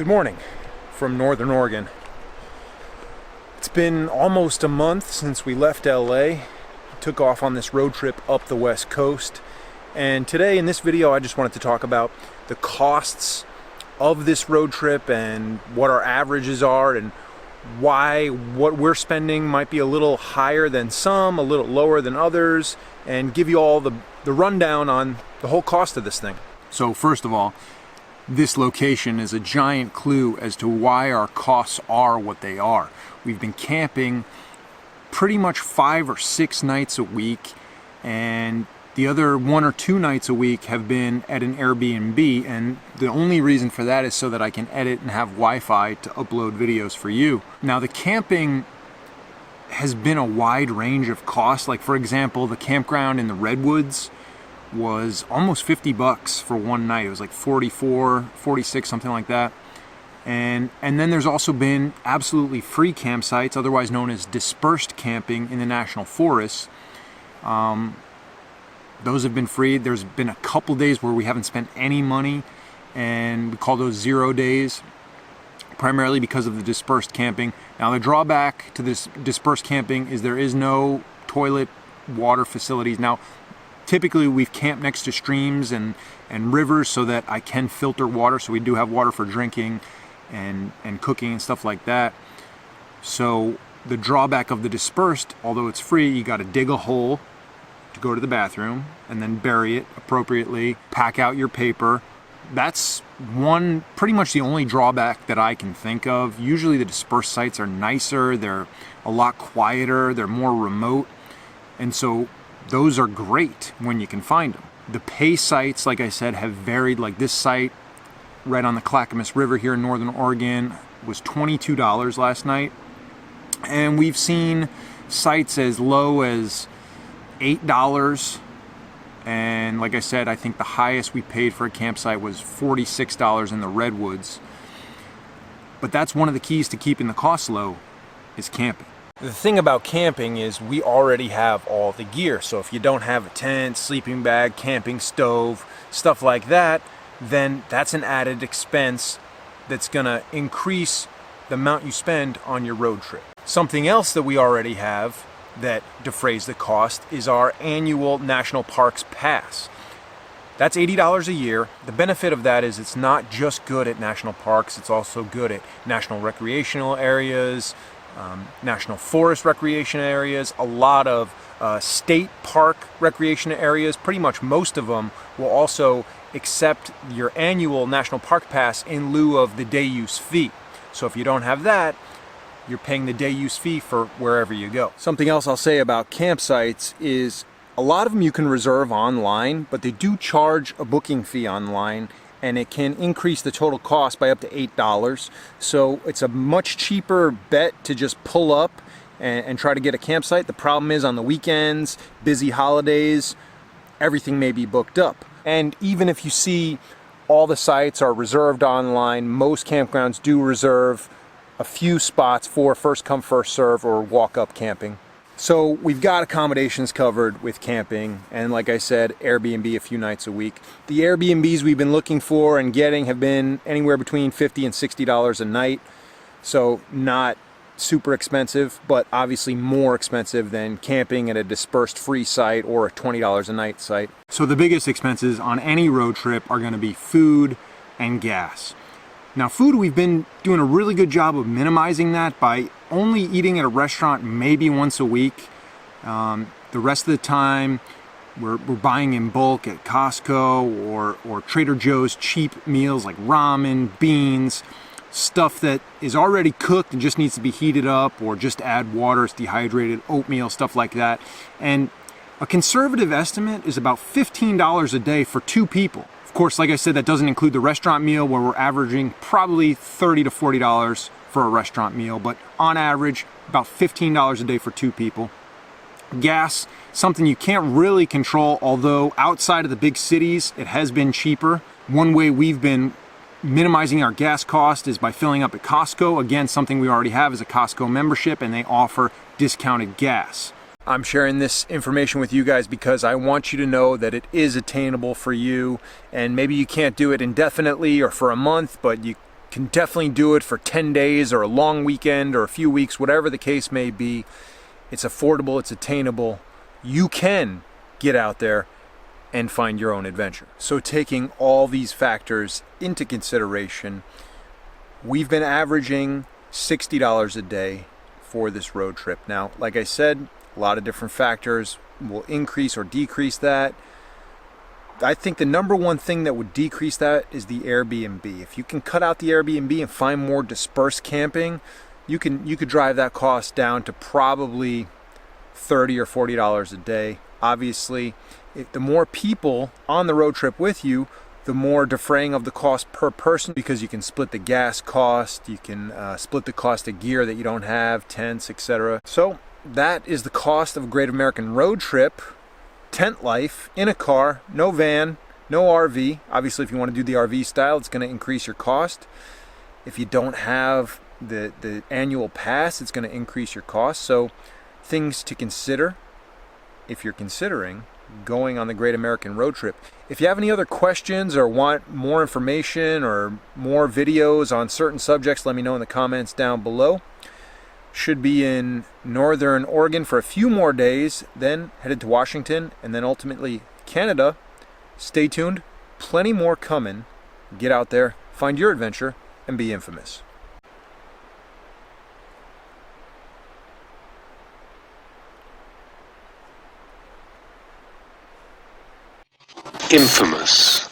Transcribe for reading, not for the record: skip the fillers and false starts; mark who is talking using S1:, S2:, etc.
S1: Good morning from Northern Oregon. It's been almost a month since we left LA, took off on this road trip up the West Coast, and today in this video I just wanted to talk about the costs of this road trip and what our averages are and why what we're spending might be a little higher than some, a little lower than others, and give you all the rundown on the whole cost of this thing. So first of all, this location is a giant clue as to why our costs are what they are. We've been camping pretty much 5 or 6 nights a week, and the other 1 or 2 nights a week have been at an Airbnb, and the only reason for that is so that I can edit and have Wi-Fi to upload videos for you. Now, the camping has been a wide range of costs. Like, for example, the campground in the Redwoods was almost $50 for one night. It was like 44, 46, something like that. And then there's also been absolutely free campsites, otherwise known as dispersed camping in the national forests. Those have been free. There's been a couple days where we haven't spent any money, and we call those 0 days, primarily because of the dispersed camping. Now, the drawback to this dispersed camping is there is no toilet water facilities. Now, typically we've camped next to streams and rivers so that I can filter water, so we do have water for drinking and cooking and stuff like that. So the drawback of the dispersed, although it's free, you got to dig a hole to go to the bathroom and then bury it appropriately, pack out your paper. That's pretty much the only drawback that I can think of. Usually the dispersed sites are nicer, they're a lot quieter, they're more remote, and so those are great when you can find them. The pay sites, like I said, have varied. Like this site right on the Clackamas River here in Northern Oregon was $22 last night. And we've seen sites as low as $8. And like I said, I think the highest we paid for a campsite was $46 in the Redwoods. But that's one of the keys to keeping the costs low, is camping. The thing about camping is we already have all the gear. So if you don't have a tent, sleeping bag, camping stove, stuff like that, then that's an added expense that's gonna increase the amount you spend on your road trip. Something else that we already have that defrays the cost is our annual National Parks Pass. That's $80 a year. The benefit of that is it's not just good at national parks, it's also good at national recreational areas, national forest recreation areas, a lot of state park recreation areas. Pretty much most of them will also accept your annual National Park Pass in lieu of the day use fee. So if you don't have that, you're paying the day use fee for wherever you go. Something else I'll say about campsites is a lot of them you can reserve online, but they do charge a booking fee online, and it can increase the total cost by up to $8. So it's a much cheaper bet to just pull up and try to get a campsite. The problem is on the weekends, busy holidays, everything may be booked up. And even if you see all the sites are reserved online, most campgrounds do reserve a few spots for first come, first serve or walk up camping. So we've got accommodations covered with camping, and like I said, Airbnb a few nights a week. The Airbnbs we've been looking for and getting have been anywhere between $50 and $60 a night. So not super expensive, but obviously more expensive than camping at a dispersed free site or a $20 a night site. So the biggest expenses on any road trip are going to be food and gas. Now, food, we've been doing a really good job of minimizing that by only eating at a restaurant maybe once a week. The rest of the time, we're buying in bulk at Costco or Trader Joe's cheap meals like ramen, beans, stuff that is already cooked and just needs to be heated up, or just add water, it's dehydrated, oatmeal, stuff like that. And a conservative estimate is about $15 a day for 2 people. Of course, like I said, that doesn't include the restaurant meal, where we're averaging probably $30 to $40 for a restaurant meal, but on average, about $15 a day for 2 people. Gas, something you can't really control, although outside of the big cities, it has been cheaper. One way we've been minimizing our gas cost is by filling up at Costco. Again, something we already have is a Costco membership, and they offer discounted gas. I'm sharing this information with you guys because I want you to know that it is attainable for you, and maybe you can't do it indefinitely or for a month, but you can definitely do it for 10 days or a long weekend or a few weeks, whatever the case may be. It's affordable, it's attainable. You can get out there and find your own adventure. So taking all these factors into consideration, we've been averaging $60 a day for this road trip. Now, like I said, a lot of different factors will increase or decrease that. I think the number one thing that would decrease that is the Airbnb. If you can cut out the Airbnb and find more dispersed camping, you could drive that cost down to probably $30 or $40 a day. Obviously, the more people on the road trip with you, the more defraying of the cost per person, because you can split the gas cost, you can split the cost of gear that you don't have, tents, etc. So that is the cost of a Great American Road Trip. Tent life in a car, no van, no RV. Obviously, if you want to do the RV style, it's going to increase your cost. If you don't have the annual pass, it's going to increase your cost. So things to consider if you're considering going on the Great American Road Trip. If you have any other questions or want more information or more videos on certain subjects, let me know in the comments down below. Should be in Northern Oregon for a few more days, then headed to Washington, and then ultimately Canada. Stay tuned, plenty more coming. Get out there, find your adventure, and be infamous.
S2: Infamous.